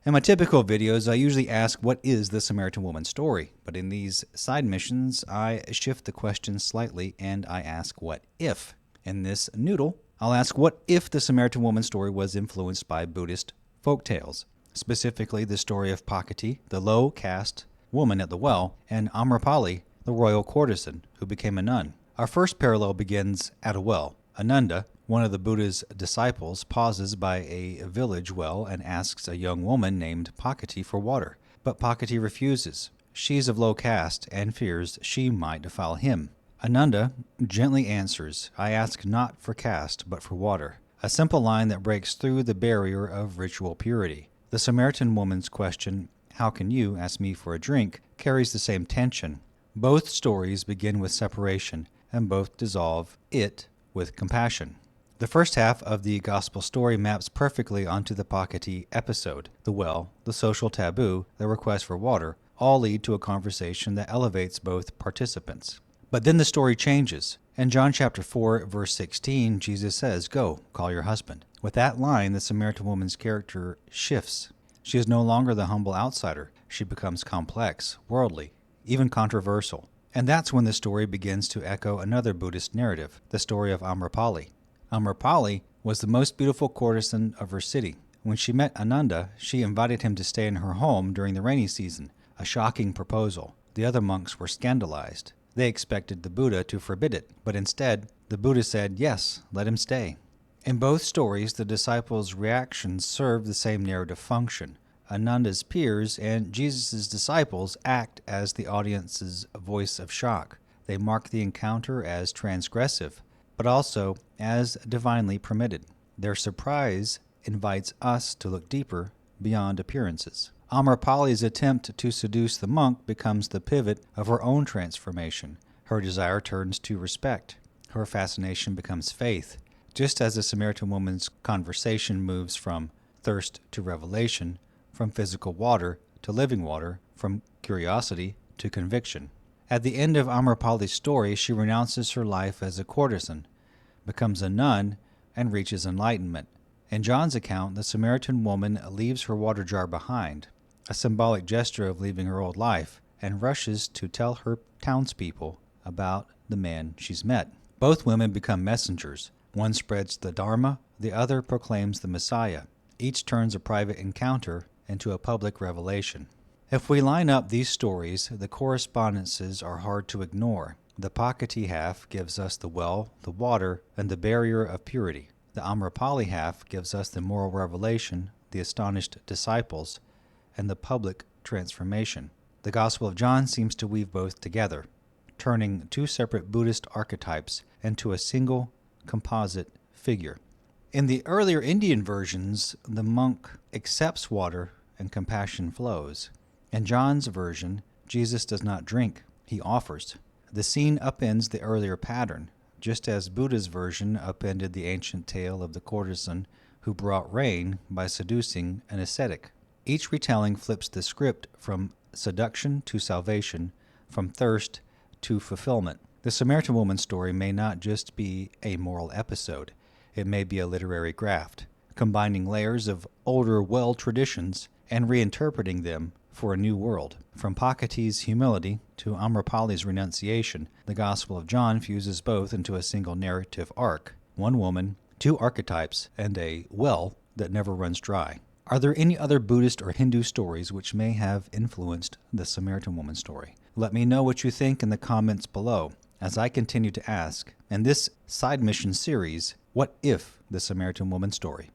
In my typical videos, I usually ask, what is the Samaritan Woman story? But in these side missions, I shift the question slightly and I ask, what if? In this noodle, I'll ask, what if the Samaritan Woman story was influenced by Buddhist folktales? Specifically, the story of Pakati, the low-caste woman at the well, and Amrapali, the royal courtesan who became a nun. Our first parallel begins at a well. Ananda, one of the Buddha's disciples, pauses by a village well and asks a young woman named Pakati for water. But Pakati refuses. She's of low caste and fears she might defile him. Ananda gently answers, "I ask not for caste, but for water," a simple line that breaks through the barrier of ritual purity. The Samaritan woman's question, "How can you ask me for a drink?" carries the same tension. Both stories begin with separation, and both dissolve it with compassion. The first half of the gospel story maps perfectly onto the Pakati episode. The well, the social taboo, the request for water, all lead to a conversation that elevates both participants. But then the story changes. In John chapter 4, verse 16, Jesus says, "Go, call your husband." With that line, the Samaritan woman's character shifts. She is no longer the humble outsider. She becomes complex, worldly, even controversial. And that's when the story begins to echo another Buddhist narrative, the story of Amrapali. Amrapali was the most beautiful courtesan of her city. When she met Ananda, she invited him to stay in her home during the rainy season, a shocking proposal. The other monks were scandalized. They expected the Buddha to forbid it, but instead, the Buddha said, "Yes, let him stay." In both stories, the disciples' reactions serve the same narrative function. Ananda's peers and Jesus' disciples act as the audience's voice of shock. They mark the encounter as transgressive, but also as divinely permitted. Their surprise invites us to look deeper beyond appearances. Amrapali's attempt to seduce the monk becomes the pivot of her own transformation. Her desire turns to respect. Her fascination becomes faith. Just as the Samaritan woman's conversation moves from thirst to revelation, from physical water to living water, from curiosity to conviction. At the end of Amrapali's story, she renounces her life as a courtesan, becomes a nun, and reaches enlightenment. In John's account, the Samaritan woman leaves her water jar behind, a symbolic gesture of leaving her old life, and rushes to tell her townspeople about the man she's met. Both women become messengers. One spreads the Dharma, the other proclaims the Messiah. Each turns a private encounter into a public revelation. If we line up these stories, the correspondences are hard to ignore. The Pakati half gives us the well, the water, and the barrier of purity. The Amrapali half gives us the moral revelation, the astonished disciples, and the public transformation. The Gospel of John seems to weave both together, turning two separate Buddhist archetypes into a single composite figure. In the earlier Indian versions, the monk accepts water and compassion flows. In John's version, Jesus does not drink, he offers. The scene upends the earlier pattern, just as Buddha's version upended the ancient tale of the courtesan who brought rain by seducing an ascetic. Each retelling flips the script from seduction to salvation, from thirst to fulfillment. The Samaritan Woman story may not just be a moral episode. It may be a literary graft, combining layers of older well traditions and reinterpreting them for a new world. From Pakati's humility to Amrapali's renunciation, the Gospel of John fuses both into a single narrative arc. One woman, two archetypes, and a well that never runs dry. Are there any other Buddhist or Hindu stories which may have influenced the Samaritan Woman story? Let me know what you think in the comments below as I continue to ask, in this side mission series, what if the Samaritan Woman story?